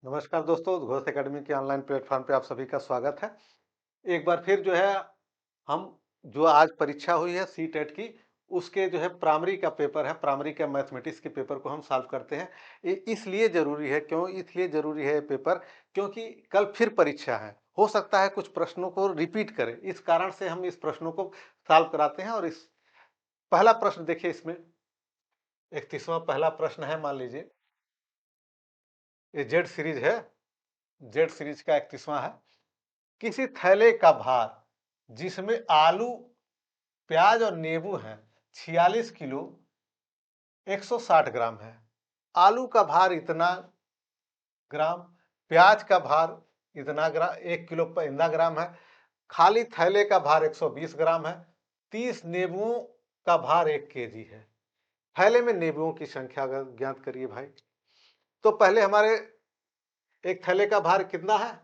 नमस्कार दोस्तों, घोष एकेडमी के ऑनलाइन प्लेटफॉर्म पे आप सभी का स्वागत है। एक बार फिर जो है हम जो आज परीक्षा हुई है सीटेट की, उसके जो है प्राइमरी का पेपर है, प्राइमरी का मैथमेटिक्स के पेपर को हम सॉल्व करते हैं। ये इसलिए ज़रूरी है, क्यों इसलिए ज़रूरी है ये पेपर, क्योंकि कल फिर परीक्षा है। हो सकता है कुछ प्रश्नों को रिपीट करें, इस कारण से हम इस प्रश्नों को सॉल्व कराते हैं। और इस पहला प्रश्न देखिए, इसमें 31वां पहला प्रश्न है। मान लीजिए ये जेड सीरीज है, जेड सीरीज का 31वां है। किसी थैले का भार जिसमें आलू, प्याज और नींबू है 46 किलो 160 ग्राम है। आलू का भार इतना ग्राम, प्याज का भार इतना ग्राम 1 किलो 50 ग्राम है। खाली थैले का भार 120 ग्राम है। 30 नींबुओं का भार 1 केजी है। थैले में नींबुओं की संख्या ज्ञात करिए भाई। तो पहले हमारे एक थैले का भार कितना है।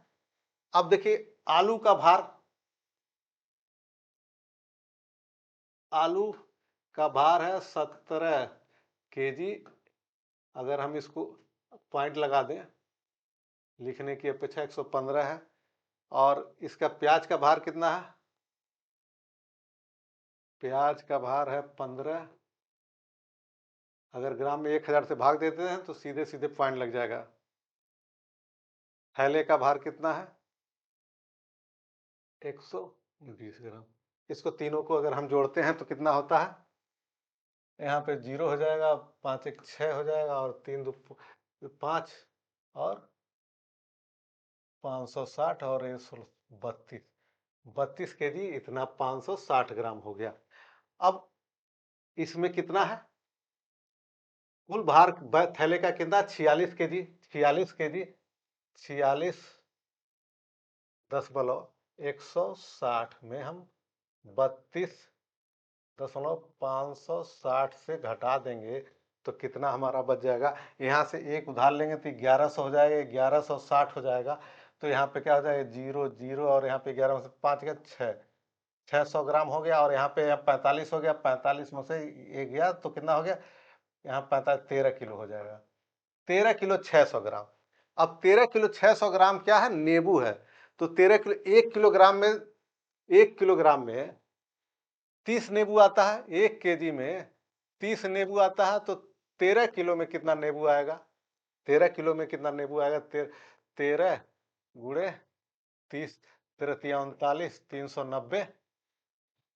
अब देखिए आलू का भार, आलू का भार है 17 केजी। अगर हम इसको पॉइंट लगा दें, लिखने की अपेक्षा 115 है। और इसका प्याज का भार कितना है, प्याज का भार है 15। अगर ग्राम में 1000 से भाग देते हैं तो सीधे सीधे पॉइंट लग जाएगा। थैले का भार कितना है, 120 ग्राम। इसको तीनों को अगर हम जोड़ते हैं तो कितना होता है, यहाँ पे 0 हो जाएगा, 5 1 6 हो जाएगा, और 3 2 5, और 560, और ये 32 32 केजी, इतना 560 ग्राम हो गया। अब इसमें कितना है, कुल भार थैले का कितना, 46 केजी। 46 केजी, 46 दशमलव 160 में हम 32.560 से घटा देंगे तो कितना हमारा बच जाएगा। यहाँ से एक उधार लेंगे तो 1100 हो जाएगा, 1160 हो जाएगा। तो यहाँ पे क्या हो जाएगा, 0 0, और यहाँ पे 11 में से 5 गया 6, 600 ग्राम हो गया। और यहाँ पे 45 हो गया, 45 में से ये गया तो कितना हो गया, यहाँ 45 13 किलो हो जाएगा। 13 किलो 600 ग्राम। अब 13 किलो 600 ग्राम क्या है, नींबू है। तो 13 किलो, 1 किलोग्राम में, 1 किलोग्राम में 30 नींबू आता है। 1 केजी में 30 नींबू आता है। तो 13 किलो में कितना नींबू आएगा, 13 किलो में कितना नींबू आएगा, 13 गुणे 30, 13 390।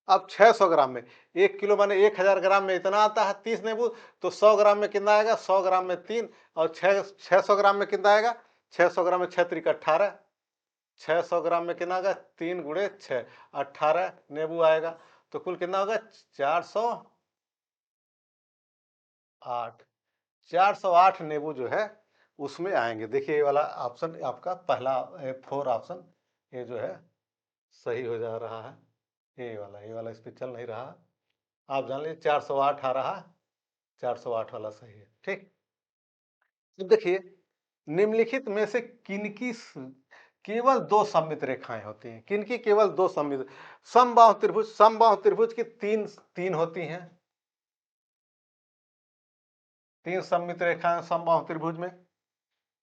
अब 600 ग्राम में, 1 किलो माने 1000 ग्राम में इतना आता है 30 नींबू। तो 100 ग्राम में कितना आएगा, 100 ग्राम में 3, और 600 ग्राम में कितना आएगा, 600 ग्राम में 6 3 18, 600 ग्राम में कितना आएगा, 3 गुणे 6 18 नींबू आएगा। तो कुल कितना होगा, 408। 408 नींबू जो है उसमें आएंगे। देखिए ये वाला ऑप्शन आपका पहला 4 ऑप्शन ये जो है सही हो जा रहा है। ये वाला इस पे चल नहीं रहा। आप जान लीजिए 408 आ रहा है, 408 वाला सही है। ठीक, अब देखिए निम्नलिखित में से किनकी केवल 2 सममित रेखाएं होती हैं। किनकी केवल 2 सममित, समबाहु त्रिभुज, समबाहु त्रिभुज की तीन होती हैं। 3 सममित रेखाएं समबाहु त्रिभुज में।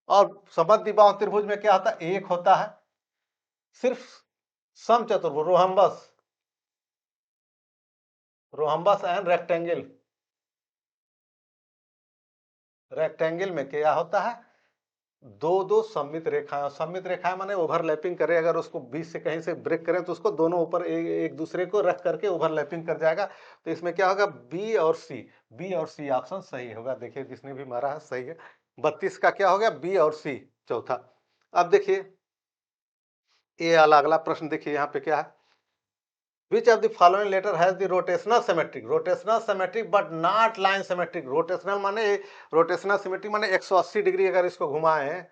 और समद्विबाहु त्रिभुज में क्या होता है, एक होता है सिर्फ। समचतुर्भुज, rhombus, rhombus and rectangle, rectangle में क्या होता है, दो दो सममित रेखाएं। सममित रेखाएं माने ओवरलैपिंग करे, अगर उसको बीच से कहीं से ब्रेक करें तो उसको दोनों ऊपर एक दूसरे को रख करके ओवरलैपिंग कर जाएगा। तो इसमें क्या होगा, बी और सी, बी और सी ऑप्शन सही होगा। देखिए जिसने भी मारा है सही है। 32 का क्या हो गया, बी और सी चौथा। अब देखिए ये अगला प्रश्न देखिए, यहाँ पे क्या है, Which of the following letter has the rotational symmetric? Rotational symmetric but not line symmetric. Rotational माने, rotational symmetric माने 180 डिग्री अगर इसको घुमाएं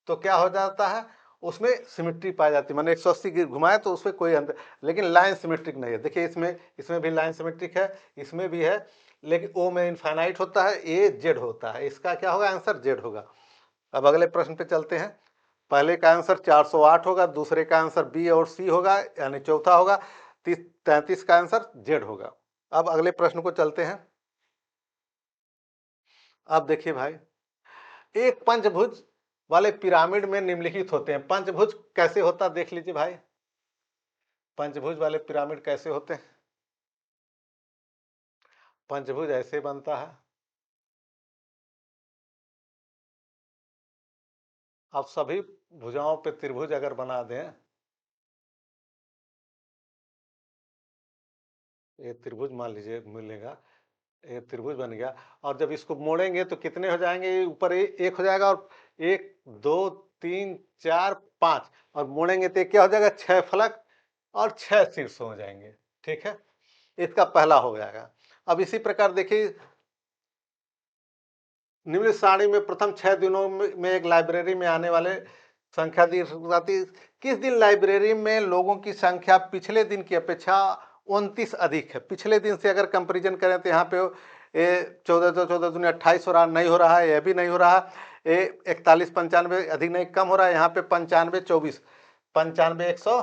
तो क्या हो जाता है, उसमें सिमेट्री पाई जाती है। माने 180 घुमाए तो उसमें कोई अंतर, लेकिन लाइन सिमेट्रिक नहीं है। देखिए इसमें भी लाइन सिमेट्रिक है, इसमें भी है, लेकिन ओ में इनफाइनाइट होता है, ए जेड होता है। इसका क्या होगा, आंसर जेड होगा। अब अगले प्रश्न पे चलते हैं। पहले का आंसर 408 होगा, दूसरे का आंसर बी और सी होगा, यानी चौथा होगा। 33 का आंसर जेड होगा। अब अगले प्रश्न को चलते हैं। अब देखिए भाई, एक पंचभुज वाले पिरामिड में निम्नलिखित होते हैं। पंचभुज कैसे होता देख लीजिए भाई, पंचभुज वाले पिरामिड कैसे होते हैं? पंचभुज ऐसे बनता है। आप सभी भुजाओं पे त्रिभुज अगर बना दें, ये त्रिभुज मान लीजिए मिलेगा, ये त्रिभुज बन गया। और जब इसको मोड़ेंगे तो कितने हो जाएंगे? ऊपर एक हो जाएगा, और 1 2 3 4 5, और मोड़ेंगे तो क्या हो जाएगा? 6 फलक और 6 शीर्ष हो जाएंगे। ठीक है, इसका पहला हो जाएगा। अब इसी प्रकार देखिए, निम्न सारणी में प्रथम 6 दिनों में एक लाइब्रेरी में आने वाले संख्या दी जाती। किस दिन लाइब्रेरी में लोगों की संख्या पिछले दिन की अपेक्षा 29 अधिक है? पिछले दिन से अगर कंपैरिजन करें तो यहाँ पे ये 14 दूनी 28 हो रहा, नहीं हो रहा है, यह भी नहीं हो रहा। ये 41 95 अधिक नहीं कम हो रहा है। यहाँ पे 95 24, 95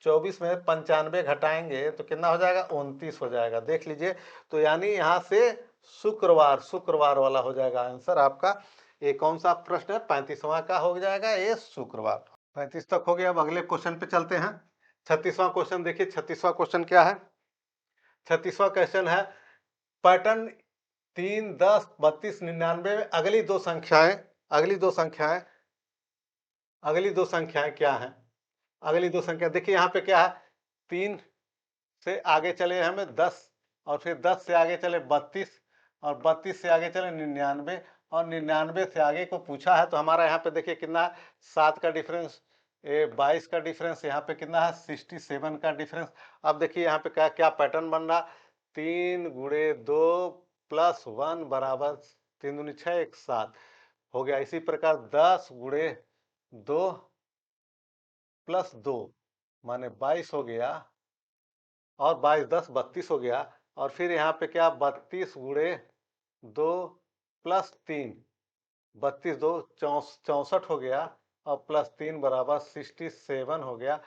124 में 95 घटाएंगे तो कितना हो जाएगा? 29 हो जाएगा। देख लीजिए, तो यानी यहाँ से शुक्रवार, शुक्रवार वाला हो जाएगा आंसर आपका। ये कौन सा प्रश्न है? 35वां का हो जाएगा ये शुक्रवार। 35 तक हो गया। अब अगले क्वेश्चन पे चलते हैं। 36वां क्वेश्चन देखिए, 36वां क्वेश्चन क्या है? 36वां क्वेश्चन है, पैटर्न 3 10 32 99 में अगली दो संख्याएं, अगली दो संख्याएं क्या है? अगली दो संख्या देखिए, यहाँ पे क्या है? 3 से आगे चले हमें 10, और फिर 10 से आगे चले 32, और 32 से आगे चले 99, और 99 से आगे को पूछा है। तो हमारा यहाँ पे देखिए कितना है? 7 का डिफरेंस, 22 का डिफरेंस, यहाँ पे कितना है? 67 का डिफरेंस। अब देखिए यहाँ पे क्या क्या पैटर्न बन रहा? 3 गुणे 2 प्लस 1 बराबर 3 दूनी 6 1 7 हो गया। इसी प्रकार 10 गुणे 2 प्लस 2 माने 22 हो गया, और 22 10 32 हो गया। और फिर यहाँ पे क्या? 32 गुणे 2 प्लस 3, 32 2 64 हो गया, और प्लस 3 बराबर 67 हो गया,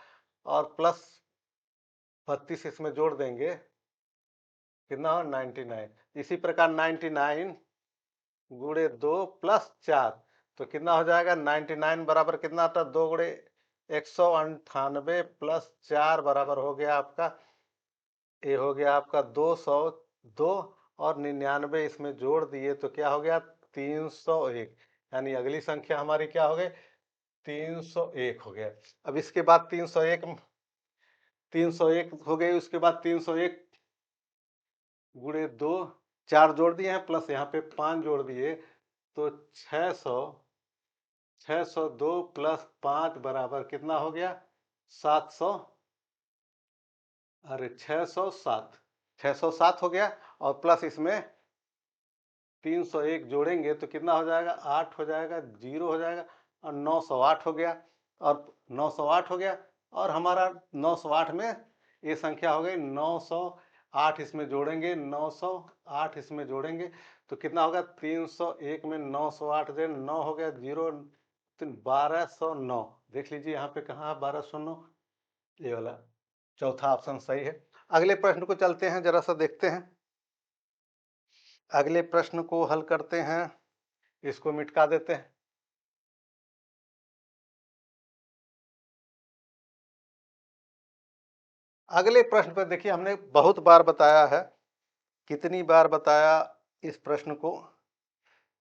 और प्लस 32 इसमें जोड़ देंगे, कितना हो? 99। इसी प्रकार 99 गुणे 2 प्लस 4, तो कितना हो जाएगा? 99 बराबर कितना था? 2 गुणे 198 प्लस 4 बराबर हो गया आपका, ये हो गया आपका 202, और 99 इसमें जोड़ दिए तो क्या हो गया? 301। यानी अगली संख्या हमारी क्या हो गई? 301 हो गया। अब इसके बाद 301 हो गई। उसके बाद 301 गुणे 2, 4 जोड़ दिए हैं, प्लस यहाँ पे 5 जोड़ दिए, तो 602 प्लस 5 बराबर कितना हो गया? 700, अरे 607 हो गया, और प्लस इसमें 301 जोड़ेंगे तो कितना हो जाएगा? 8 हो जाएगा, 0 हो जाएगा, और 908 हो गया, और 908 हो गया। और हमारा 908 में ये संख्या हो गई 908, इसमें जोड़ेंगे 908 इसमें जोड़ेंगे तो कितना होगा? 301 में 908 से 9 हो गया, 0 1209। देख लीजिए यहाँ पे कहाँ है? 1209, ये वाला चौथा ऑप्शन सही है। अगले प्रश्न को चलते हैं, जरा सा देखते हैं। अगले प्रश्न को हल करते हैं, इसको मिटका देते हैं। अगले प्रश्न पर देखिए, हमने बहुत बार बताया है, कितनी बार बताया इस प्रश्न को,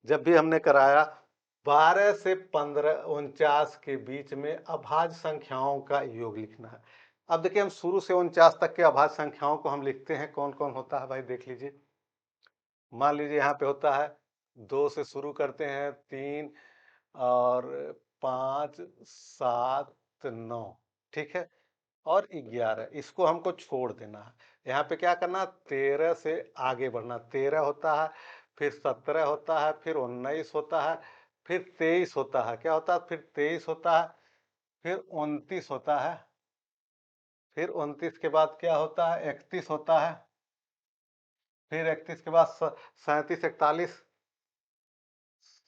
जब भी हमने कराया, 12 से 15 49 के बीच में अभाज्य संख्याओं का योग लिखना है। अब देखिए, हम शुरू से 49 तक के अभाज्य संख्याओं को हम लिखते हैं। कौन कौन होता है भाई? देख लीजिए। मान लीजिए यहाँ पे होता है, 2 से शुरू करते हैं, 3 और 5 7 9, ठीक है, और 11, इसको हमको छोड़ देना है। यहाँ पे क्या करना? 13 से आगे बढ़ना। 13 होता है, फिर 17 होता है, फिर 19 होता है, फिर 23 होता है। क्या होता है? फिर 23 होता है, फिर 29 होता है, फिर 29 के बाद क्या होता है? 31 होता है, फिर 31 के बाद 37 41,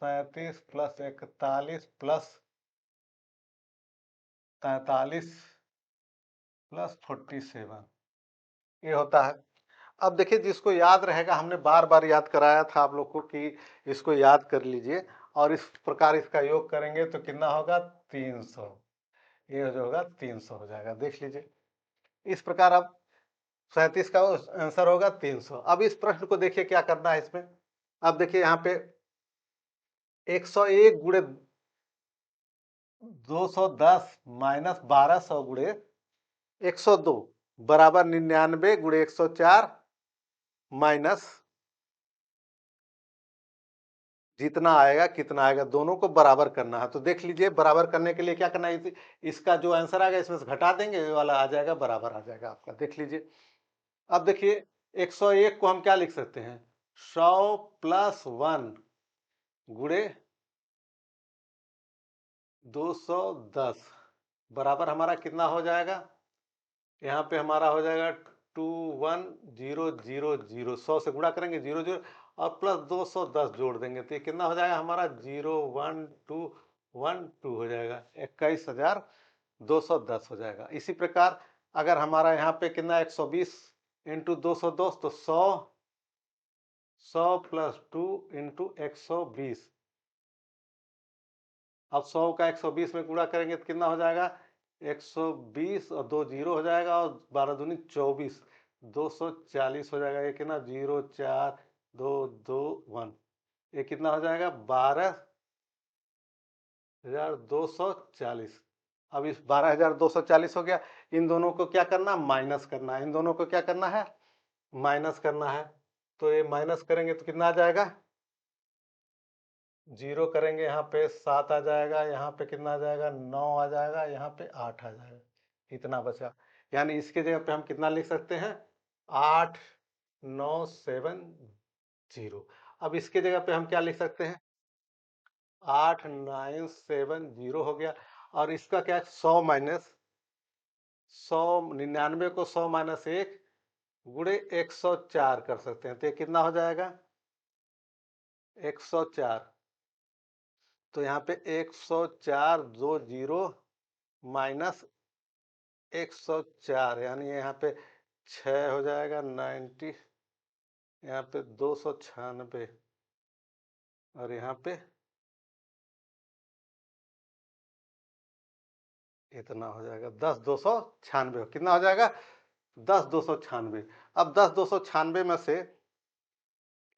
37 प्लस 41 प्लस 43 प्लस 47, ये होता है। अब देखिए, जिसको याद रहेगा, हमने बार बार याद कराया था आप लोग को कि इसको याद कर लीजिए, और इस प्रकार इसका योग करेंगे तो कितना होगा 300। ये जो होगा 300 हो जाएगा, देख लीजिए। इस प्रकार अब 37 का आंसर होगा 300। अब इस प्रश्न को देखिए क्या करना है इसमें। अब देखिए यहाँ पे 101 गुणे 210 माइनस 1200 गुणे 102 बराबर 99 गुणे 104 माइनस जितना आएगा कितना आएगा, दोनों को बराबर करना है। तो देख लीजिए बराबर करने के लिए क्या करना है, इसका जो आंसर आएगा इसमें से घटा देंगे, ये वाला आ जाएगा बराबर आ जाएगा आपका, देख लीजिए। अब देखिए 101 को हम क्या लिख सकते हैं, 100 प्लस 1 गुणे 210 बराबर हमारा कितना हो जाएगा, यहाँ पे हमारा हो जाएगा 21000, 100 से गुणा करेंगे 00 और प्लस 210 जोड़ देंगे तो ये कितना हो जाएगा हमारा 01212 हो जाएगा, 21,210 हो जाएगा। इसी प्रकार अगर हमारा यहाँ पे कितना 120 इंटू 210 तो 100 प्लस 2 इंटू 120। अब 100 का 120 में गुणा करेंगे तो कितना हो जाएगा 120 और 2 जीरो हो जाएगा और 12 दूनी 24, 240 हो जाएगा। ये कितना 04221, ये कितना हो जाएगा 12,240। अब इस 12,240 हो गया, इन दोनों को क्या करना माइनस करना है, इन दोनों को क्या करना है माइनस करना है। तो ये माइनस करेंगे तो कितना आ जाएगा, जीरो करेंगे यहाँ पे 7 आ जाएगा, यहाँ पे कितना आ जाएगा 9 आ जाएगा, यहाँ पे 8 आ जाएगा, इतना बचा। यानी इसके जगह पे हम कितना लिख सकते हैं 8970। अब इसके जगह पे हम क्या लिख सकते हैं 8970 हो गया। और इसका क्या 100 माइनस 100, 99 को 100 माइनस 1 गुणे 104 कर सकते हैं तो ये कितना हो जाएगा 104। तो यहाँ पे 104 2 जीरो माइनस 104 यानी यहाँ पे 6 हो जाएगा 90, यहाँ पे 296 और यहाँ पे इतना हो जाएगा 10,296, कितना हो जाएगा 10,296। अब 10,296 में से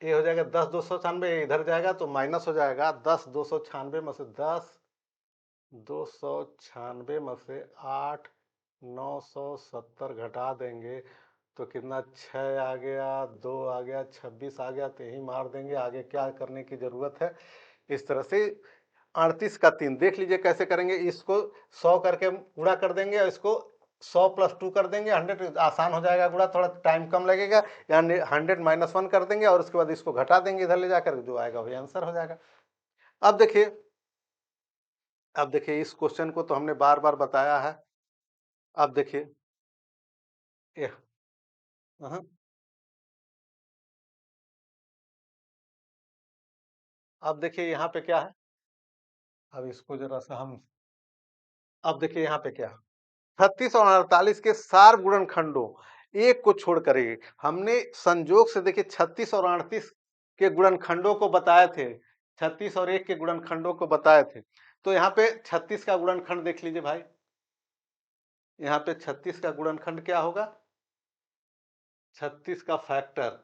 ये हो जाएगा 10,296, इधर जाएगा तो माइनस हो जाएगा 10,296 में से 10,296 में से 8,970 घटा देंगे तो कितना 6 आ गया 2 आ गया 26 आ गया, तो यही मार देंगे, आगे क्या करने की जरूरत है। इस तरह से 38 का 3 देख लीजिए कैसे करेंगे, इसको 100 करके गुणा कर देंगे और इसको 100 प्लस 2 कर देंगे 100, आसान हो जाएगा गुणा, थोड़ा टाइम कम लगेगा। यानी 100 माइनस 1 कर देंगे और उसके बाद इसको घटा देंगे इधर ले जाकर, जो आएगा वही आंसर हो जाएगा। अब देखिए इस क्वेश्चन को तो हमने बार बार बताया है। अब देखिए हाँ, अब देखिए यहाँ पे क्या है, अब इसको जरा सा हम, अब देखिए यहाँ पे क्या है 36 और 48 के सार गुणनखंडों एक को छोड़कर एक, हमने संजोग से देखिए 36 और 38 के गुणनखंडों को बताए थे, 36 और 1 के गुणनखंडों को बताए थे। तो यहाँ पे 36 का गुणनखंड देख लीजिए भाई, यहाँ पे 36 का गुणनखंड क्या होगा, 36 का फैक्टर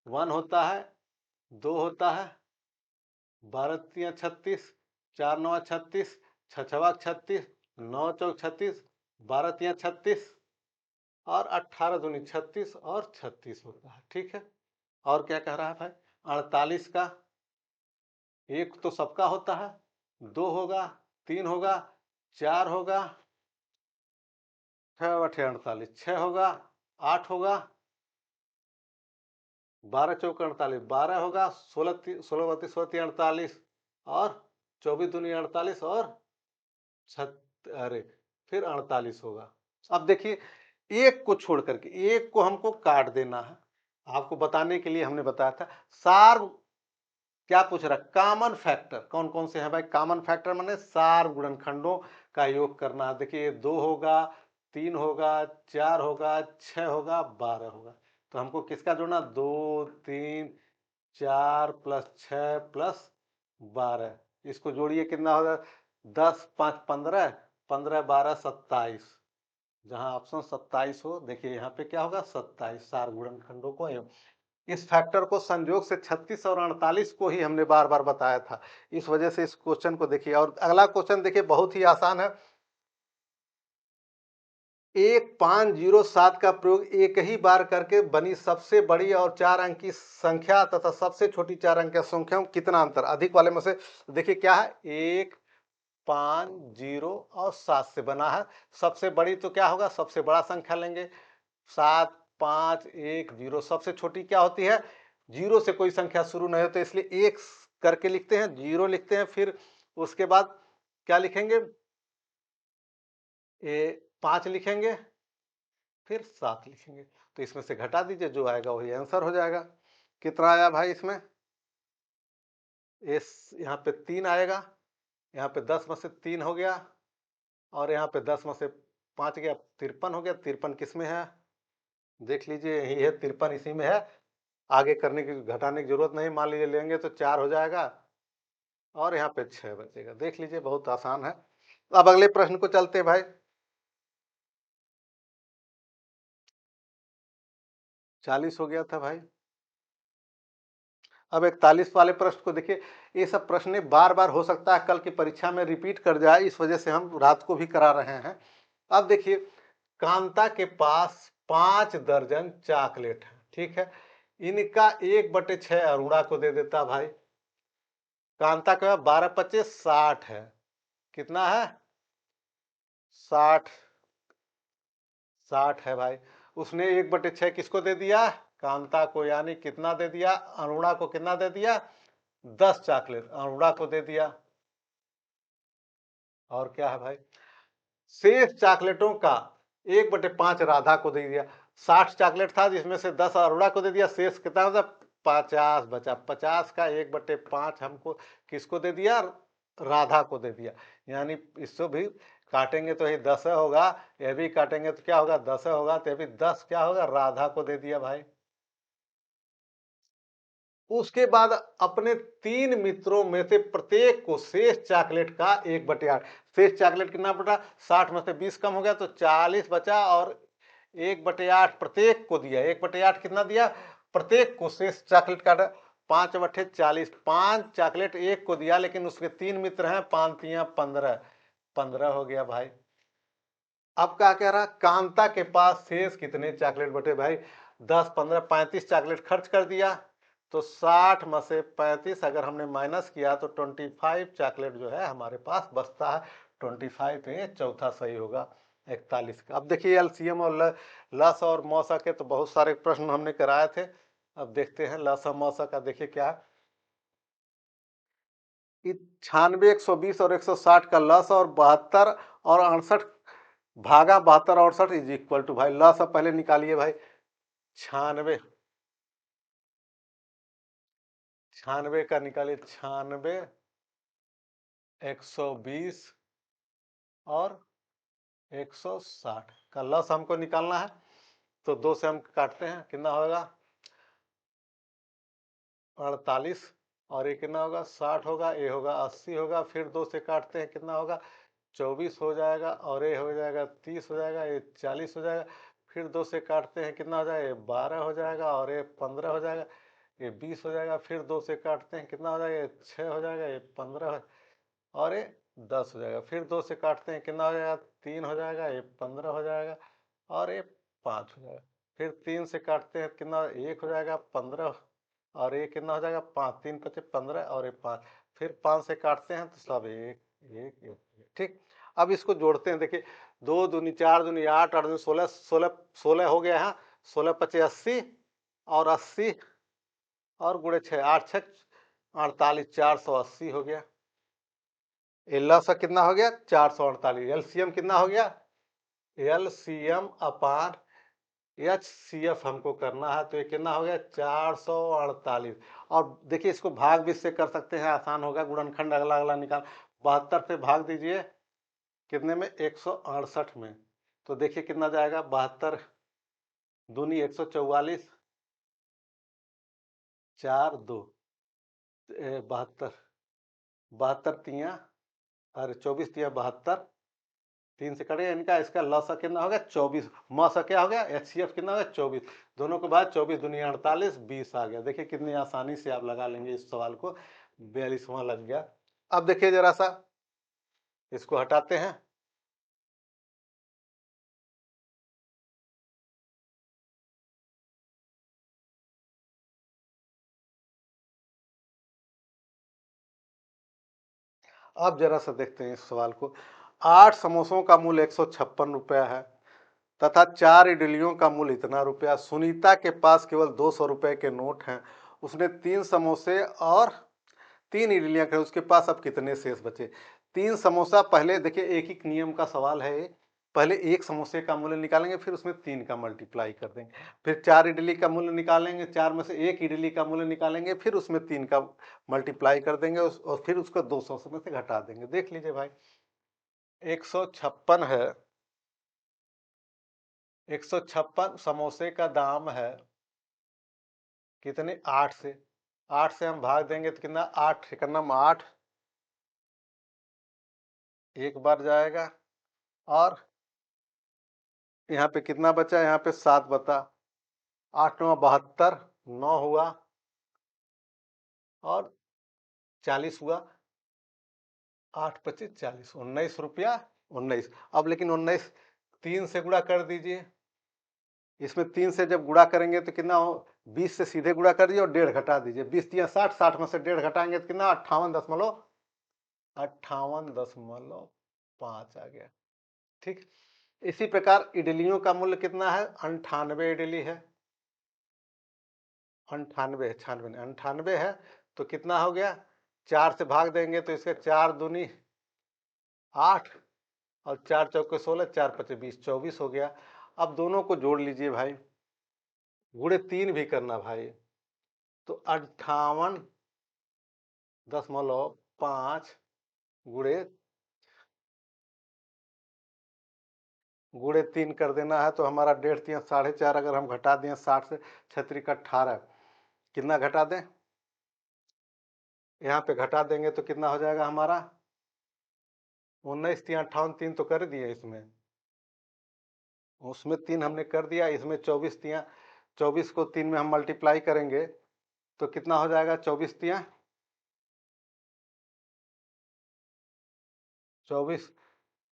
1 होता है, 2 होता है, 12 तिया 36, 4 9 36, 6 छवा 36, 9 चौक 36, 12 तिया 36 और 18 दूनी 36 और 36 होता है, ठीक है। और क्या कह रहा है भाई 48 का एक तो सबका होता है, 2 होगा, 3 होगा, 4 होगा, 6 अठे 48, 6 होगा, 8 होगा, 12 चौक 48, 12 होगा, 16 16 32 48 और 24 दूनी 48 और अरे फिर 48 होगा। अब देखिए एक को छोड़ करके एक को हमको काट देना है, आपको बताने के लिए हमने बताया था। सार क्या पूछ रहा है, कॉमन फैक्टर कौन कौन से हैं भाई, कॉमन फैक्टर माने सार गुणनखंडों का योग करना है। देखिए 2 होगा, 3 होगा, 4 होगा, 6 होगा, 12 होगा, तो हमको किसका जोड़ना 2 3 4 प्लस 6 प्लस 12, इसको जोड़िए कितना होगा, 10 5 15, 15 12 27। जहां ऑप्शन 27 हो, देखिए यहाँ पे क्या होगा 27। 4 गुणनखंडों को इस फैक्टर को संयोग से 36 और 48 को ही हमने बार बार बताया था। इस वजह से इस क्वेश्चन को देखिए। और अगला क्वेश्चन देखिए, बहुत ही आसान है। 1507 का प्रयोग एक ही बार करके बनी सबसे बड़ी और 4 अंक की संख्या तथा सबसे छोटी 4 अंक की संख्या में कितना अंतर अधिक वाले में से। देखिए क्या है, 1 5 0 और 7 से बना है। सबसे बड़ी तो क्या होगा, सबसे बड़ा संख्या लेंगे, 7 5 1 0। सबसे छोटी क्या होती है, 0 से कोई संख्या शुरू नहीं होती, इसलिए 1 करके लिखते हैं, 0 लिखते हैं, फिर उसके बाद क्या लिखेंगे, 5 लिखेंगे, फिर 7 लिखेंगे। तो इसमें से घटा दीजिए, जो आएगा वही आंसर हो जाएगा। कितना आया भाई इसमें, यहाँ पे 3 आएगा, यहाँ पे 10 में से 3 हो गया, और यहाँ पे 10 में से 5 गया, 53 हो गया। 53 किस में है, देख लीजिए, यही है 53, इसी में है। आगे करने की, घटाने की जरूरत नहीं। मान लीजिए लेंगे तो 4 हो जाएगा, और यहाँ पे 6 बचेगा। देख लीजिए, बहुत आसान है। अब अगले प्रश्न को चलते हैं भाई। 40 हो गया था भाई। अब 41 वाले प्रश्न को देखिए। ये सब प्रश्न बार बार हो सकता है कल की परीक्षा में रिपीट कर जाए, इस वजह से हम रात को भी करा रहे हैं। अब देखिए, कांता के पास 5 दर्जन चॉकलेट है, ठीक है। इनका 1/6 अरुणा को दे देता भाई। कांता के पास 12 25 60 है। कितना है, 60। 60 है भाई। उसने 1/6 किसको दे दिया, कांता को, यानी कितना दे दिया, अरुणा को कितना दे दिया, 10 चॉकलेट अरुणा को दे दिया। और क्या है भाई, शेष चॉकलेटों का 1/5 राधा को दे दिया। 60 चॉकलेट था, जिसमें से 10 अरुणा को दे दिया। शेष कितना होता, 50 बचा। 50 का 1/5 हमको किसको दे दिया, राधा को दे दिया। यानी इसको भी काटेंगे तो ये 10 होगा, ये भी काटेंगे तो क्या होगा, 10 होगा। तो ये भी 10 क्या होगा, राधा को दे दिया भाई। उसके बाद अपने 3 मित्रों में से प्रत्येक को शेष चॉकलेट का 1/8। शेष चॉकलेट कितना बटा, 60 में से 20 कम हो गया तो 40 बचा, और 1/8 प्रत्येक को दिया। 1/8 कितना दिया, प्रत्येक को शेष चॉकलेट का 5/40। 5 चॉकलेट एक को दिया, लेकिन उसके 3 मित्र हैं, 5 3 15, 15 हो गया भाई। अब क्या कह रहा, कांता के पास शेष कितने चॉकलेट बटे भाई, 10 15 35 चॉकलेट खर्च कर दिया। तो 60 में से 35 अगर हमने माइनस किया तो 25 चॉकलेट जो है हमारे पास बचता है। 25 पे चौथा सही होगा 41 का। अब देखिए, एलसीएम और लस और मौसा के तो बहुत सारे प्रश्न हमने कराए थे। अब देखते हैं लस और मौसा का। देखिए क्या है, 96 120 और 160 का लस, और 72 और 68 भागा 72 68 इज इक्वल टू, भाई लस अब पहले निकालिए भाई। 96, 96 का निकालिए, 96 120 और 160 का लस हमको निकालना है। तो 2 से हम काटते हैं, कितना होगा, 48। और ये कितना होगा, 60 होगा, ये होगा 80 होगा। फिर 2 से काटते हैं, कितना होगा, 24 हो जाएगा, और ये हो जाएगा 30 हो जाएगा, ये 40 हो जाएगा। फिर 2 से काटते हैं, कितना हो जाएगा, ये 12 हो जाएगा, और ये 15 हो जाएगा, ये 20 हो जाएगा। फिर 2 से काटते हैं, कितना हो जाएगा, ये 6 हो जाएगा, ये 15 और ये 10 हो जाएगा। फिर 2 से काटते हैं, कितना हो जाएगा, 3 हो जाएगा, ये 15 हो जाएगा, और ये 5 हो जाएगा। फिर 3 से काटते हैं, कितना, 1 हो जाएगा, 15, और ये कितना हो जाएगा, 5 3 5 15, और ये 5। फिर 5 से काटते हैं तो सब 1 1 1, ठीक। अब इसको जोड़ते हैं। देखिए, 2 दूनी 4 दूनी 8 8 दूनी 16 16 16 हो गया है। 16 25 80, और 80 और गुणे 6 8 6 48, 480 हो गया। लसा कितना हो गया, 448। एलसीएम कितना हो गया, एलसीएम अपान एचसीएफ हमको करना है। तो ये कितना हो गया, 448। और देखिए, इसको भाग भी से कर सकते हैं, आसान होगा। गुणनखंड अगला अगला निकाल, 72 से भाग दीजिए, कितने में, 168 में। तो देखिए कितना जाएगा, 72 दूनी 144, 4 2 72, 72 तियां, अरे 24 तियां 72, 3 से कटेगा इनका, इसका लसा कितना हो गया 24, मसा क्या हो गया HCF कितना हो गया 24, दोनों के बाद 24 दुनिया 48, 20 आ गया। देखिए कितनी आसानी से आप लगा लेंगे इस सवाल को, 42वां लग गया। अब देखिए जरा सा इसको हटाते हैं। अब जरा सा देखते हैं इस सवाल को। 8 समोसों का मूल्य 156 रुपया है तथा 4 इडलियों का मूल्य इतना रुपया। सुनीता के पास केवल 200 रुपए के नोट हैं। उसने 3 समोसे और 3 इडलियां खाई, उसके पास अब कितने शेष बचे। 3 समोसा, पहले देखिए एक ही नियम का सवाल है ये। पहले एक समोसे का मूल्य निकालेंगे, फिर उसमें 3 का मल्टीप्लाई कर देंगे, फिर 4 इडली का मूल्य निकालेंगे, 4 में से एक इडली का मूल्य निकालेंगे, फिर उसमें 3 का मल्टीप्लाई कर देंगे और फिर उसको 200 में से घटा देंगे। देख लीजिए भाई, 156 है, 156 समोसे का दाम है कितने, 8 से। 8 से हम भाग देंगे तो कितना, 8 एकन्नम 8, एक बार जाएगा, और यहाँ पे कितना बचा, यहाँ पे 7 बता, 8 9 72, 9 हुआ और 40 हुआ, 8 25 40, 19 रुपया 19। अब लेकिन 19 3 से गुणा कर दीजिए, इसमें 3 से जब गुणा करेंगे तो कितना हो, 20 से सीधे गुणा कर दीजिए और 1.5 घटा दीजिए, 20 तिया 60, 60 में से 1.5 घटाएंगे तो कितना 58.5 आ गया। ठीक, इसी प्रकार इडलियों का मूल्य कितना है, 98 इडली है, 98 है, 96 नहीं 98 है, तो कितना हो गया, 4 से भाग देंगे तो इसके 4 दूनी 8 और 4 चौके 16, 4 पचे 20, 24 हो गया। अब दोनों को जोड़ लीजिए भाई, गुणे 3 भी करना भाई, तो 58.5 गुणे 3 कर देना है, तो हमारा 1.5 तिया 4.5, अगर हम घटा दें 60 से, 6 का 18, कितना घटा दें, यहाँ पे घटा देंगे तो कितना हो जाएगा हमारा, 19 तिया 58, 3 तो कर दिए इसमें, उसमें 3 हमने कर दिया, इसमें 24 तिया, 24 को 3 में हम मल्टीप्लाई करेंगे तो कितना हो जाएगा, 24 तिया 24,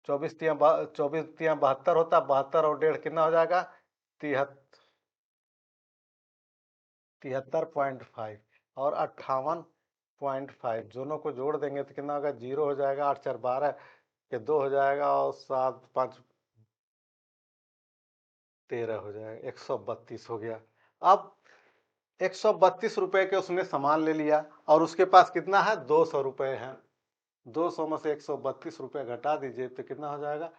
24 तिया 72 होता, 72 और 1.5 कितना हो जाएगा, 73.5 और 58.5, दोनों को जोड़ देंगे तो कितना होगा, 0 हो जाएगा, 8 4 12 के 2 हो जाएगा और 7 5 13 हो जाएगा, 132 हो गया। अब 132 रुपए के उसने सामान ले लिया और उसके पास कितना है, 200 रुपए है। 200 में से 132 रुपए घटा दीजिए तो कितना हो जाएगा,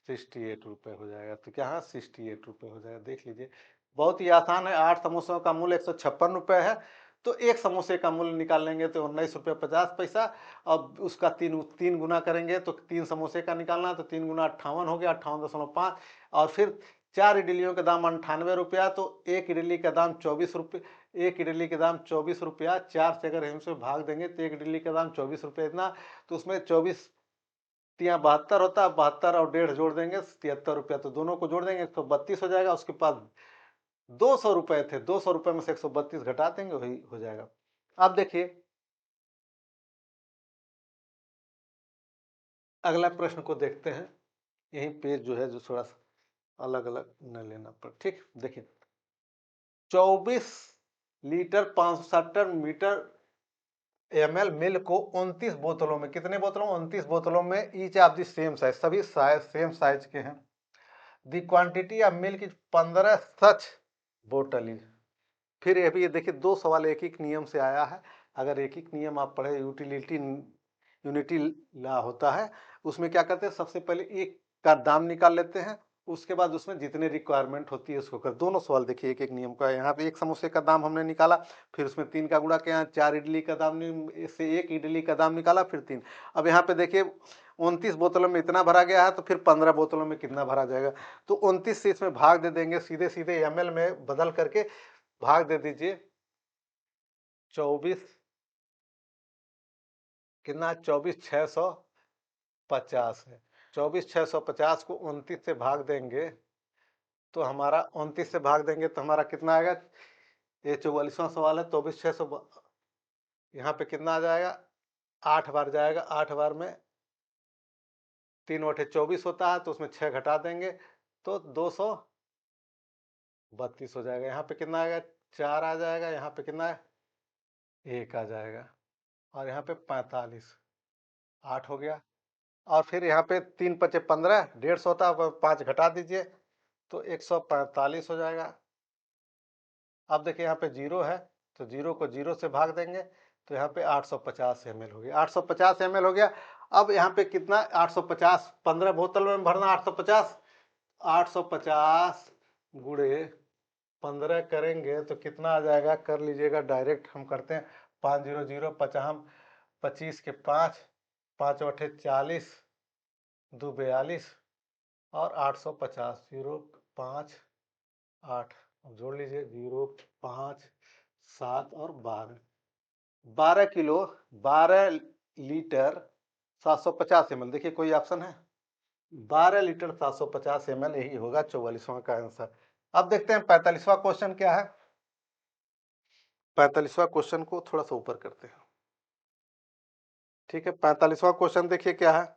68 रुपए हो जाएगा। तो क्या है, 68 रुपए हो जाएगा। देख लीजिए, बहुत ही आसान है। 8 समोसों का मूल्य 156 रुपए है, तो एक समोसे का मूल्य निकाल लेंगे तो 19 रुपये 50 पैसा। अब उसका तीन गुना करेंगे तो 3 समोसे का निकालना, तो 3 गुना 58 हो गया, 58.5। और फिर 4 इडलियों का दाम 98 रुपया, तो एक इडली का दाम 24 रुपये, एक इडली के दाम 24 रुपया, 4 से अगर हम से भाग देंगे तो एक इडली का दाम 24 रुपये इतना, तो उसमें 24 तिया 72 होता है, 72 और 1.5 जोड़ देंगे 73 रुपया, तो दोनों को जोड़ देंगे 132 हो जाएगा। उसके पास 200 रुपए थे, 200 रुपए में से 132 घटा देंगे, वही हो जाएगा। अब देखिए अगला प्रश्न को देखते हैं। यही पेज जो है जो थोड़ा सा अलग अलग न लेना पड़े। ठीक, देखिए 24 लीटर 560 मीटर ml मिल्क को 29 बोतलों में, कितने बोतलों, 29 बोतलों में, each of the same size, सभी साइज सेम साइज के हैं। दी क्वांटिटी ऑफ मिल्क इज 15 सच बोतल इज। फिर ये भी देखिए, दो सवाल एक एक नियम से आया है। अगर एक एक नियम आप पढ़े, यूनिटी ला होता है, उसमें क्या करते हैं, सबसे पहले एक का दाम निकाल लेते हैं, उसके बाद उसमें जितने रिक्वायरमेंट होती है उसको कर। दोनों सवाल देखिए एक एक नियम का। यहाँ पे एक समोसे का दाम हमने निकाला, फिर उसमें 3 का गुणा किया, 4 इडली का दाम से एक इडली का दाम निकाला, फिर 3। अब यहाँ पे देखिए 29 बोतलों में इतना भरा गया है, तो फिर 15 बोतलों में कितना भरा जाएगा, तो 29 से इसमें भाग दे देंगे, सीधे सीधे ml में बदल करके भाग दे दीजिए। 24 कितना 24,650 है। 24,650 को 29 से भाग देंगे तो हमारा 29 से भाग देंगे तो हमारा कितना आएगा। ये 44वां सवाल है। 24,600 यहाँ पे कितना आ जाएगा, 8 बार जाएगा। 8 बार में 3/24 होता है तो उसमें 6 घटा देंगे तो 232 हो जाएगा। यहाँ पे कितना आएगा, 4 आ जाएगा। यहाँ पे कितना है, 1 आ जाएगा। और यहाँ पे 45, 8 हो गया। और फिर यहाँ पे 3 पचे 15, 150 होता है, 5 घटा दीजिए तो 145 हो जाएगा। अब देखिए यहाँ पे 0 है तो 0 को 0 से भाग देंगे तो यहाँ पे 850 ml हो गया। 850 ml हो गया। अब यहाँ पे कितना, 850, 15 बोतल में भरना 850, 850 गुणे 15 करेंगे तो कितना आ जाएगा, कर लीजिएगा डायरेक्ट हम करते हैं। 500 पचाम 25 के 5, 5 बटे 40, 2 42 और 850, 0 5 8, जोड़ लीजिए 0 5 7 और 12, 12 किलो 12 लीटर 750 ml। देखिए कोई ऑप्शन है, 12 लीटर 750 ml, यही होगा 44वां का आंसर। अब देखते हैं 45वां क्वेश्चन क्या है। 45वां क्वेश्चन को थोड़ा सा ऊपर करते हैं। ठीक है, 45वां क्वेश्चन देखिए क्या है।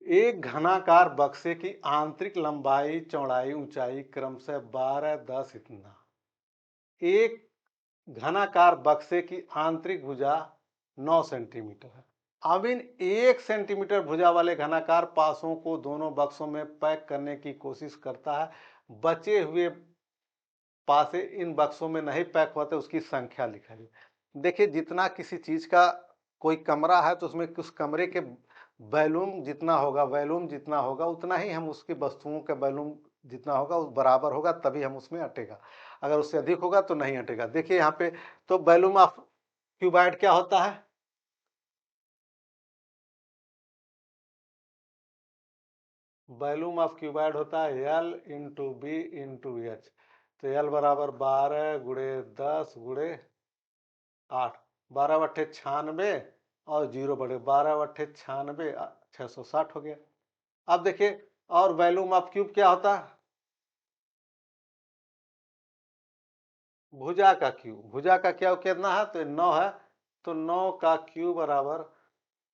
एक घनाकार बक्से की आंतरिक लंबाई, चौड़ाई, ऊंचाई क्रमशः 12, 10 इतना। एक घनाकार बक्से की आंतरिक भुजा 9 सेंटीमीटर है। अब इन 1 सेंटीमीटर भुजा वाले घनाकार पासों को दोनों बक्सों में पैक करने की कोशिश करता है। बचे हुए पासे इन बक्सों में नहीं पैक होते उसकी संख्या लिखाइए। देखिए जितना किसी चीज का कोई कमरा है तो उसमें उस कमरे के वॉल्यूम जितना होगा, उतना ही हम उसकी वस्तुओं का वॉल्यूम जितना होगा उस बराबर होगा, तभी हम उसमें अटेगा। अगर उससे अधिक होगा तो नहीं अटेगा। देखिए यहाँ पे तो वॉल्यूम ऑफ क्यूबाइड क्या होता है, वॉल्यूम ऑफ क्यूबाइड होता है L into b into h. तो L बराबर 12 गुणे 10 गुणे 8, 12 बट्ठे 96 और 0 बटे 12 बट्ठे 96, 660 हो गया। अब देखिए और वॉल्यूम ऑफ क्यूब क्या होता है, भुजा का क्यूब। भुजा का क्या कितना है तो 9 है, तो 9 का क्यूब बराबर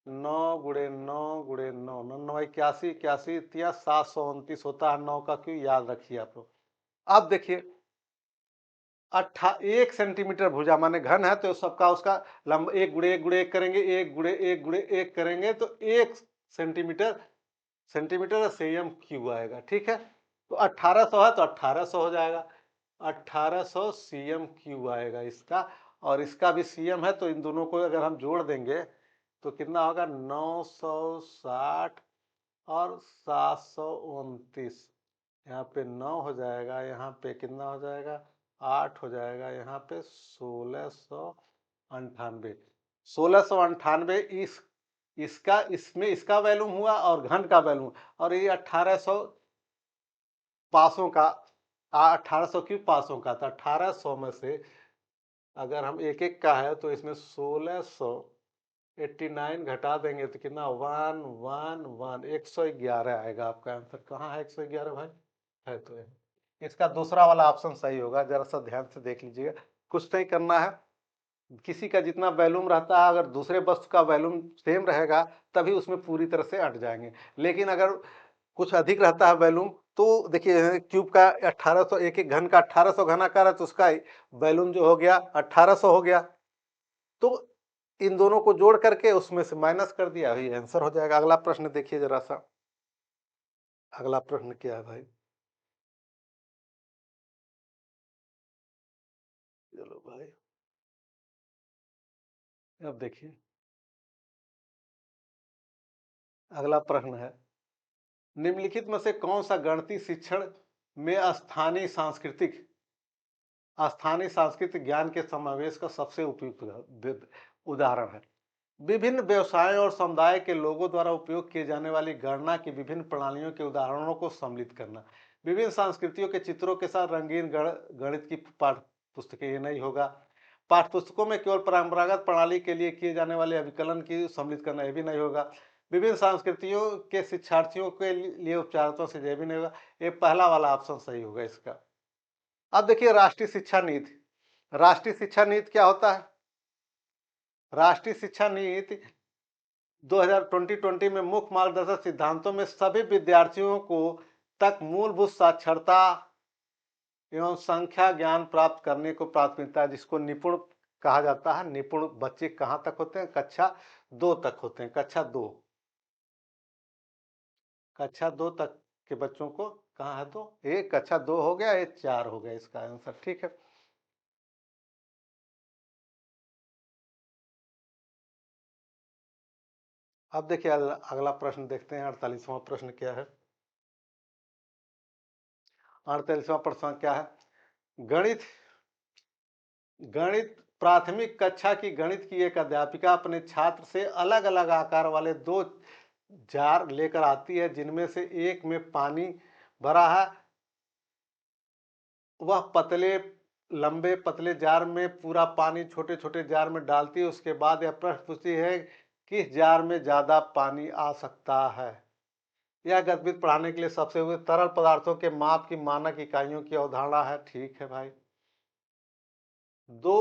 9 गुणे 9 गुणे 9, 9 81, 81 729 होता है 9 का क्यूब, याद रखिए आप लोग। अब देखिए 1 सेंटीमीटर भुजा माने घन है तो सबका उसका लंब 1 गुणे 1 गुणे 1 करेंगे, 1 गुणे 1 गुणे 1 करेंगे तो 1 सेंटीमीटर, सेंटीमीटर सीएम क्यूब आएगा। ठीक है, तो 1800 है तो 1800 हो जाएगा, 1800 सीएम क्यूब आएगा इसका। और इसका भी सीएम है तो इन दोनों को अगर हम जोड़ देंगे तो कितना होगा, 960 और 729। यहाँ पे 9 हो जाएगा, यहाँ पे कितना हो जाएगा, 8 हो जाएगा, यहाँ पे 1698। 1698 इसका इसमें इसका वैल्यूम हुआ और घन का वैल्यूम, और ये 1800 पासों का, 1800 क्यों पासों का था। 1800 में से अगर हम एक एक का है तो इसमें 1689 घटा देंगे तो कितना, 111, 111 आएगा आपका आंसर। कहाँ है 111 भाई, है तो इसका दूसरा वाला ऑप्शन सही होगा। जरा सा ध्यान से देख लीजिएगा, कुछ नहीं करना है। किसी का जितना वैल्यूम रहता है अगर दूसरे वस्तु का वैल्यूम सेम रहेगा तभी उसमें पूरी तरह से अट जाएंगे। लेकिन अगर कुछ अधिक रहता है वैल्यूम तो देखिए क्यूब का 1800, एक एक घन का 1800 घनाकार है तो उसका वैल्यूम जो हो गया 1800 हो गया। तो इन दोनों को जोड़ करके उसमें से माइनस कर दिया, वही आंसर हो जाएगा। अगला प्रश्न देखिए जरा सा, अगला प्रश्न क्या है भाई, चलो भाई अब देखिए अगला प्रश्न है, निम्नलिखित में से कौन सा गणितीय शिक्षण में स्थानीय सांस्कृतिक ज्ञान के समावेश का सबसे उपयुक्त उदाहरण है। विभिन्न व्यवसायों और समुदाय के लोगों द्वारा उपयोग किए जाने वाली गणना की विभिन्न प्रणालियों के उदाहरणों को सम्मिलित करना। विभिन्न संस्कृतियों के चित्रों के साथ रंगीन गणित की पाठ्य पुस्तकें, ये नहीं होगा। पाठ्यपुस्तकों में केवल परंपरागत प्रणाली के लिए किए जाने वाले अभिकलन की सम्मिलित करना, ये भी नहीं होगा। विभिन्न संस्कृतियों के शिक्षार्थियों के लिए उपचारात्मक से, ये भी नहीं होगा। ये पहला वाला ऑप्शन सही होगा इसका। अब देखिए राष्ट्रीय शिक्षा नीति। राष्ट्रीय शिक्षा नीति क्या होता है? राष्ट्रीय शिक्षा नीति 2020 में मुख्य मार्गदर्शक सिद्धांतों में सभी विद्यार्थियों को तक मूलभूत साक्षरता एवं संख्या ज्ञान प्राप्त करने को प्राथमिकता है, जिसको निपुण कहा जाता है। निपुण बच्चे कहाँ तक होते हैं? कक्षा 2 तक होते हैं। कक्षा 2, कक्षा 2 तक के बच्चों को कहाँ है? 2। ये कक्षा 2 हो गया, ये 4 हो गया इसका आंसर। ठीक है। अब देखिए अगला प्रश्न देखते हैं। 48वां प्रश्न क्या है? 48वां प्रश्न क्या है? गणित गणित प्राथमिक कक्षा की गणित की एक अध्यापिका अपने छात्र से अलग अलग आकार वाले 2 जार लेकर आती है, जिनमें से एक में पानी भरा है। वह लंबे पतले जार में पूरा पानी छोटे छोटे जार में डालती है। उसके बाद यह प्रश्न पूछती है किस जार में ज्यादा पानी आ सकता है। यह गतिविधि पढ़ाने के लिए सबसे हुए तरल पदार्थों के माप की मानक इकाइयों की अवधारणा है। ठीक है भाई। 2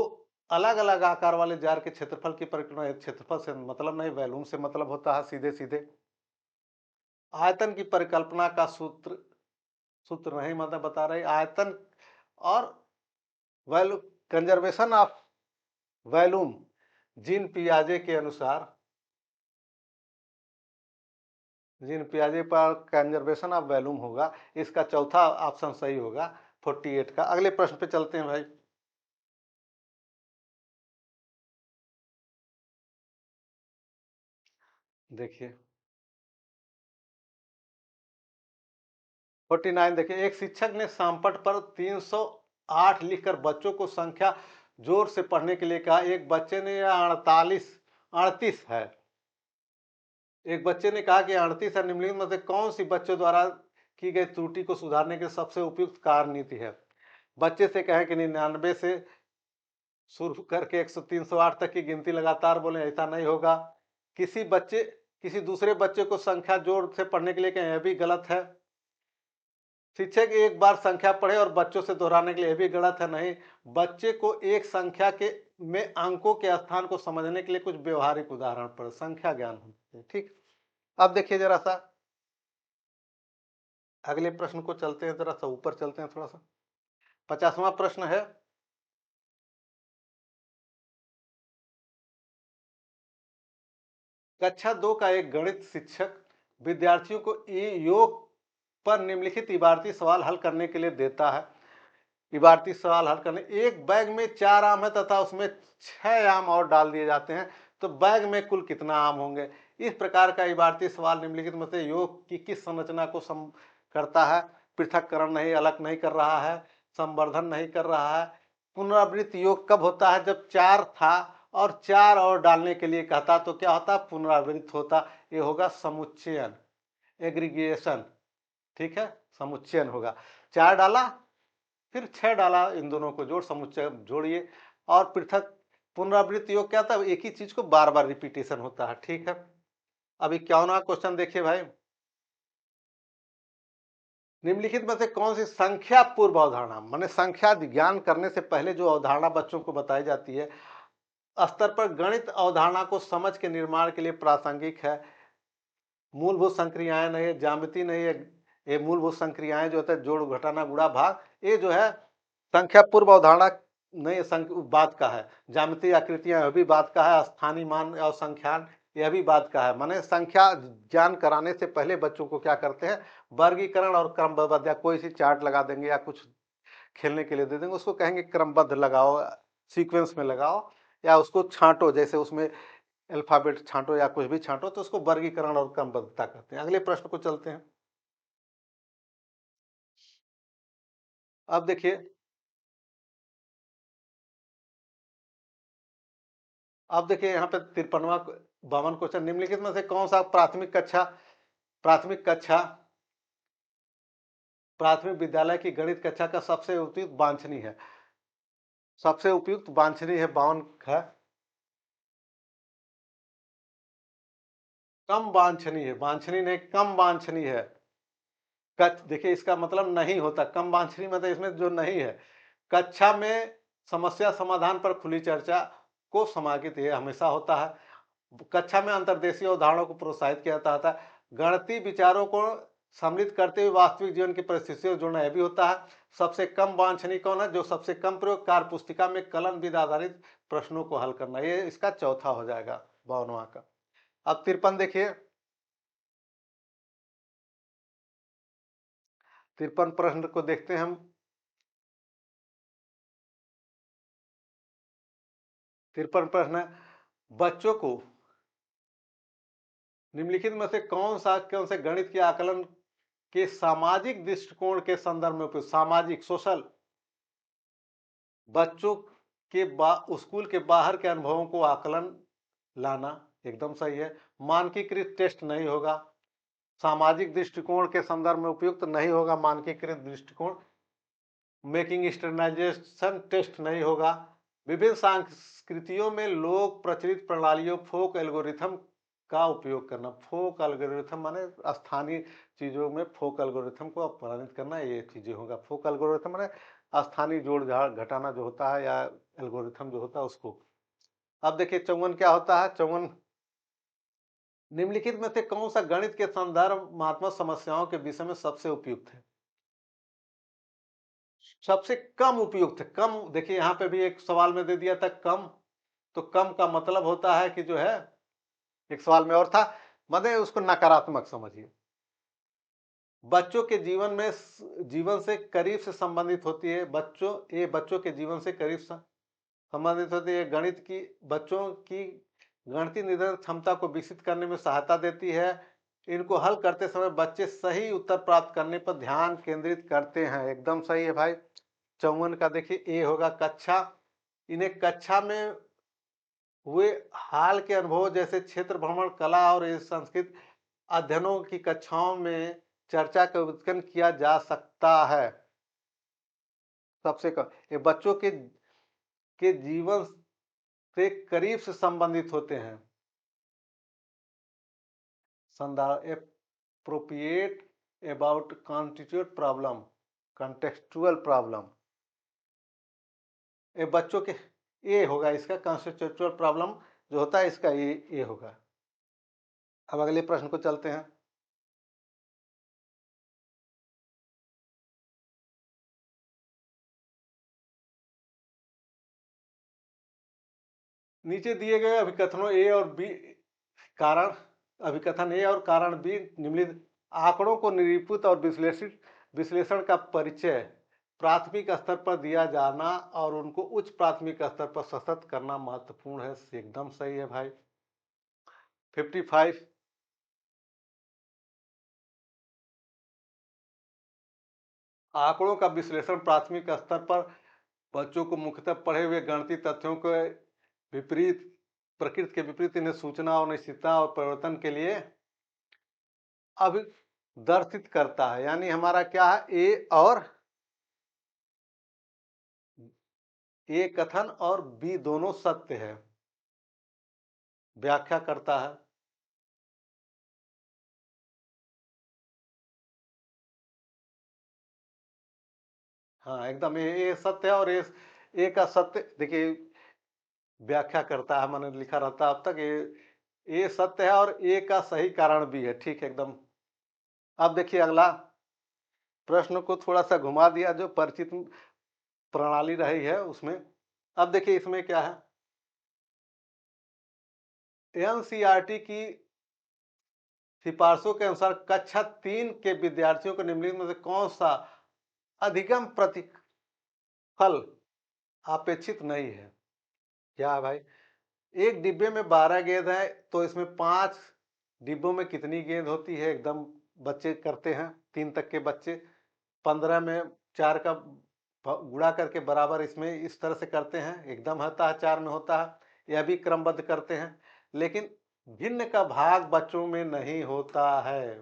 अलग अलग आकार वाले जार के क्षेत्रफल की परिकल्पना। क्षेत्रफल से मतलब नहीं, वॉल्यूम से मतलब होता है सीधे सीधे। आयतन की परिकल्पना का सूत्र सूत्र नहीं मतलब बता रहे। आयतन और value conservation of volume Jean पियाजे के अनुसार, जीन पियाजे पर कंजर्वेशन ऑफ वॉल्यूम होगा। इसका चौथा ऑप्शन सही होगा 48 का। अगले प्रश्न पे चलते हैं भाई। देखिए 49 देखिए, एक शिक्षक ने सामपट पर 308 लिखकर बच्चों को संख्या जोर से पढ़ने के लिए कहा। एक बच्चे ने यह 38 है। एक बच्चे ने कहा कि 38 है। निम्नलिखित में से कौन सी बच्चों द्वारा की गई त्रुटि को सुधारने की सबसे उपयुक्त कार्य नीति है? बच्चे से कहें कि 99 से शुरू करके 308 तक की गिनती लगातार बोले, ऐसा नहीं होगा। किसी दूसरे बच्चे को संख्या जोड़ से पढ़ने के लिए कहें, यह भी गलत है। शिक्षक एक बार संख्या पढ़े और बच्चों से दोहराने के लिए, भी गलत है। नहीं, बच्चे को एक संख्या के में अंकों के स्थान को समझने के लिए कुछ व्यवहारिक उदाहरण पढ़े, संख्या ज्ञान होना चाहिए। ठीक। अब देखिए जरा सा अगले प्रश्न को चलते हैं, जरा सा ऊपर चलते हैं थोड़ा सा। 50वां प्रश्न है, कक्षा 2 का एक गणित शिक्षक विद्यार्थियों को योग पर निम्नलिखित इबारती सवाल हल करने के लिए देता है। इबारती सवाल हल करने, एक बैग में 4 आम है तथा उसमें 6 आम और डाल दिए जाते हैं, तो बैग में कुल कितना आम होंगे? इस प्रकार का इबारती सवाल निम्नलिखित में से योग की किस संरचना को करता है? पृथक्करण नहीं, अलग नहीं कर रहा है, संवर्धन नहीं कर रहा है। पुनरावृत्त योग कब होता है? जब 4 था और 4 और डालने के लिए कहता, तो क्या होता? पुनरावृत्त होता। ये होगा समुच्चयन, एग्रीगेशन। ठीक है, समुच्चयन होगा। 4 डाला फिर 6 डाला, इन दोनों को जोड़ समुच्चय जोड़िए। और पृथक पुनरावृत्त योग क्या था? एक ही चीज को बार बार रिपीटेशन होता है। ठीक है। अब 51वां क्वेश्चन देखिए भाई, निम्नलिखित में से कौन सी संख्या पूर्व अवधारणा, माने संख्या ज्ञान करने से पहले जो अवधारणा बच्चों को बताई जाती है, स्तर पर गणित अवधारणा को समझ के निर्माण के लिए प्रासंगिक है? मूलभूत संक्रियाएं नहीं है, ज्यामिति नहीं है। ये मूलभूत संक्रियाएं जो होता है, जोड़ घटाना गुणा भाग, ये जो है संख्या पूर्व अवधारणा नहीं, बात का है। ज्यामितीय आकृतियां यह भी बात का है। स्थानीय मान और संख्यान यह भी बात का है। माने संख्या ज्ञान कराने से पहले बच्चों को क्या करते हैं? वर्गीकरण और क्रमबद्ध, या कोई सी चार्ट लगा देंगे या कुछ खेलने के लिए दे देंगे, उसको कहेंगे क्रमबद्ध लगाओ, सीक्वेंस में लगाओ, या उसको छांटो, जैसे उसमें अल्फाबेट छांटो या कुछ भी छांटो, तो उसको वर्गीकरण और क्रमबद्धता कहते हैं। अगले प्रश्न को चलते हैं। अब देखिए, यहाँ पे 53वां 52 क्वेश्चन, निम्नलिखित में से कौन सा प्राथमिक कक्षा प्राथमिक विद्यालय की गणित कक्षा का सबसे उपयुक्त वांछनीय है? सबसे उपयुक्त वांछनीय है 52 है। कम वांछनीय है, वांछनीय नहीं, कम वांछनीय है। देखिए इसका मतलब नहीं होता, कम वांछनीय मतलब इसमें जो नहीं है। कक्षा में समस्या समाधान पर खुली चर्चा को समाहित ये हमेशा होता है। कक्षा में अंतर्देशीय उदाहरणों को प्रोत्साहित किया जाता है। गणितीय विचारों को सम्मिलित करते हुए वास्तविक जीवन की परिस्थितियों से जोड़ना यह भी होता है। सबसे कम वांछनीय कौन है? जो सबसे कम प्रयोग कार्य पुस्तिका में कलन विधि आधारित प्रश्नों को हल करना, ये इसका चौथा हो जाएगा 52वां का। अब 53 देखिए, 53 प्रश्न को देखते हैं हम। 53 प्रश्न है, बच्चों को निम्नलिखित में से कौन से गणित के आकलन के सामाजिक दृष्टिकोण के संदर्भ में उपयोग, सामाजिक सोशल, बच्चों के स्कूल के बाहर के अनुभवों को आकलन लाना, एकदम सही है। मानकीकृत टेस्ट नहीं होगा, सामाजिक दृष्टिकोण के संदर्भ में उपयुक्त नहीं होगा मानकीकृत दृष्टिकोण। मेकिंग स्टैंडर्डाइजेशन टेस्ट नहीं होगा। विभिन्न संस्कृतियों में लोक प्रचलित प्रणालियों फोक एल्गोरिथम का उपयोग करना, फोक एल्गोरिथम माने स्थानीय चीजों में फोक एल्गोरिथम को अपमानित करना, ये चीजें होगा। फोक एल्गोरिथम माने स्थानीय जोड़ घटाना जो होता है, या एल्गोरिथम जो होता है उसको। अब देखिए 54 क्या होता है? 54, निम्नलिखित में से कौन सा गणित के संदर्भात्मक समस्याओं के विषय में सबसे उपयुक्त है? सबसे कम उपयुक्त है। कम, देखिए यहाँ पे भी एक सवाल में दे दिया था कम, तो कम का मतलब होता है कि जो है, एक सवाल में और था, मतलब उसको नकारात्मक समझिए। बच्चों के जीवन में जीवन से करीब से संबंधित होती है। बच्चों के जीवन से करीब संबंधित होती है। गणित की बच्चों की गणितीय निर्धारण क्षमता को विकसित करने में सहायता देती है। इनको हल करते समय बच्चे सही उत्तर प्राप्त करने पर ध्यान केंद्रित करते हैं, एकदम सही है भाई। 54 का देखिए ए होगा, कक्षा। इन्हें कक्षा में हुए हाल के अनुभव जैसे क्षेत्र भ्रमण, कला और संस्कृत अध्ययनों की कक्षाओं में चर्चा का उत्कीर्ण किया जा सकता है। सबसे कम ये बच्चों के जीवन से करीब से संबंधित होते हैं। appropriate about constitute problem, contextual problem, ये बच्चों के ए होगा इसका। कॉन्स्टिट्यूचुअल प्रॉब्लम जो होता है इसका ए होगा। अब अगले प्रश्न को चलते हैं। नीचे दिए गए अभिकथनों ए और बी कारण, अभिकथन ए और कारण बी निम्नलिखित आंकड़ों को निरूपित और विश्लेषण का परिचय प्राथमिक स्तर पर दिया जाना और उनको उच्च प्राथमिक स्तर पर सशक्त करना महत्वपूर्ण है, एकदम सही है भाई। 55, आंकड़ों का विश्लेषण प्राथमिक स्तर पर बच्चों को मुख्यतः पढ़े हुए गणितीय तथ्यों के विपरीत, प्रकृति के विपरीत इन्हें सूचना और निश्चितता और परिवर्तन के लिए अभिदर्शित करता है। यानी हमारा क्या है, ए कथन और बी दोनों सत्य है, व्याख्या करता है। हाँ एकदम, ए सत्य है और ए का सत्य देखिए व्याख्या करता है, मैंने लिखा रहता है अब तक। ए सत्य है और ए का सही कारण भी है, ठीक है एकदम। अब देखिए अगला प्रश्न को थोड़ा सा घुमा दिया, जो परिचित प्रणाली रही है उसमें। अब देखिए इसमें क्या है, एनसीईआरटी की सिफारिशों के अनुसार कक्षा 3 के विद्यार्थियों को निम्नलिखित में से कौन सा अधिगम प्रतिफल अपेक्षित नहीं है? क्या है भाई? एक डिब्बे में 12 गेंद है, तो इसमें 5 डिब्बों में कितनी गेंद होती है? एकदम बच्चे करते हैं, 3 तक के बच्चे। 15 में 4 का गुणा करके बराबर इसमें इस तरह से करते हैं, एकदम होता है 4 में होता है, यह भी क्रमबद्ध करते हैं। लेकिन भिन्न का भाग बच्चों में नहीं होता है।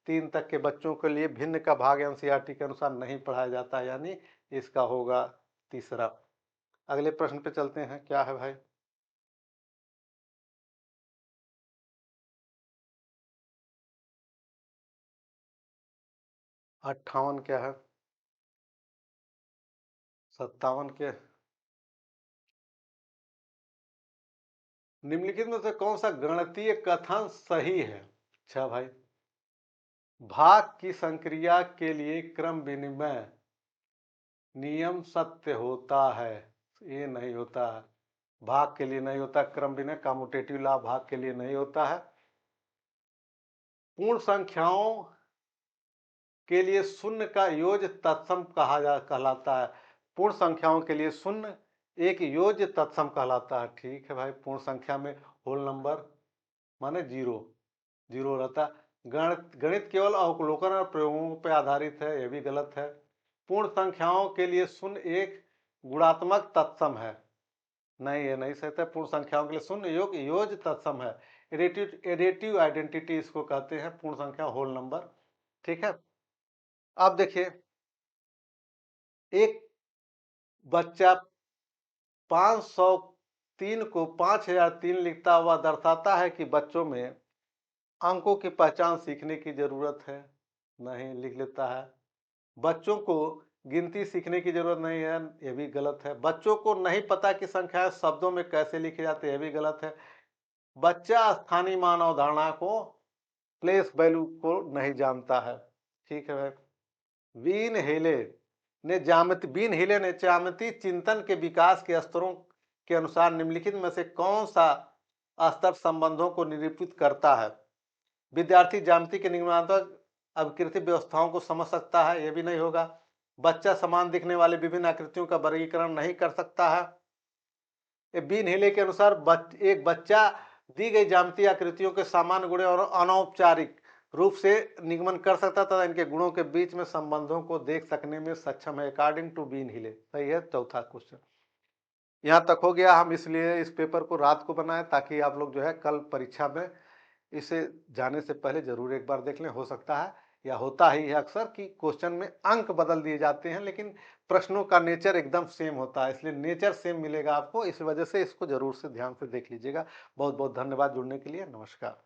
3 तक के बच्चों के लिए भिन्न का भाग एनसीईआरटी के अनुसार नहीं पढ़ाया जाता है, यानी इसका होगा तीसरा। अगले प्रश्न पे चलते हैं, क्या है भाई? 58 क्या है? 57 के निम्नलिखित में से कौन सा गणितीय कथन सही है? अच्छा भाई, भाग की संक्रिया के लिए क्रम विनिमय नियम सत्य होता है। ये नहीं होता है, भाग के लिए नहीं होता क्रम विनिमय, कम्यूटेटिव लॉ भाग के लिए नहीं होता है। पूर्ण संख्याओं के लिए शून्य का योज्य तत्सम कहलाता है। पूर्ण संख्याओं के लिए शून्य एक योज्य तत्सम कहलाता है। ठीक है भाई, पूर्ण संख्या में होल नंबर माने जीरो, जीरो रहता है। गणित केवल अवलोकन और प्रयोगों पर आधारित है, यह भी गलत है। पूर्ण संख्याओं के लिए शून्य एक गुणात्मक तत्सम है, नहीं ये नहीं सही है। पूर्ण संख्याओं के लिए शून्य योज्य तत्सम है। एडेटिव आइडेंटिटी इसको कहते हैं, पूर्ण संख्या होल नंबर। ठीक है, अब देखिए, एक बच्चा 503 को 5003 लिखता हुआ दर्शाता है कि बच्चों में अंकों की पहचान सीखने की जरूरत है, नहीं लिख लेता है। बच्चों को गिनती सीखने की जरूरत नहीं है, यह भी गलत है। बच्चों को नहीं पता कि संख्याएं शब्दों में कैसे लिखी जाती है, यह भी गलत है। बच्चा स्थानीय मान अवधारणा को, प्लेस वैल्यू को नहीं जानता है। ठीक है भाई, बीन हिले ने ज्यामिति चिंतन के विकास के स्तरों के अनुसार निम्नलिखित में से कौन सा स्तर संबंधों को निरूपित करता है? विद्यार्थी ज्यामिति के निर्माणात्मक अविकृत व्यवस्थाओं को समझ सकता है, यह भी नहीं होगा। बच्चा समान दिखने वाले विभिन्न आकृतियों का वर्गीकरण नहीं कर सकता है। बीन हिले के अनुसार एक बच्चा दी गई ज्यामितीय आकृतियों के सामान्य गुण और अनौपचारिक रूप से निगमन कर सकता तथा इनके गुणों के बीच में संबंधों को देख सकने में सक्षम है, अकॉर्डिंग टू बीन हिले। सही है, चौथा क्वेश्चन। यहाँ तक हो गया। हम इसलिए इस पेपर को रात को बनाए ताकि आप लोग जो है कल परीक्षा में इसे जाने से पहले जरूर एक बार देख लें। हो सकता है या होता ही है अक्सर कि क्वेश्चन में अंक बदल दिए जाते हैं, लेकिन प्रश्नों का नेचर एकदम सेम होता है, इसलिए नेचर सेम मिलेगा आपको। इस वजह से इसको जरूर से ध्यान से देख लीजिएगा। बहुत बहुत धन्यवाद जुड़ने के लिए। नमस्कार।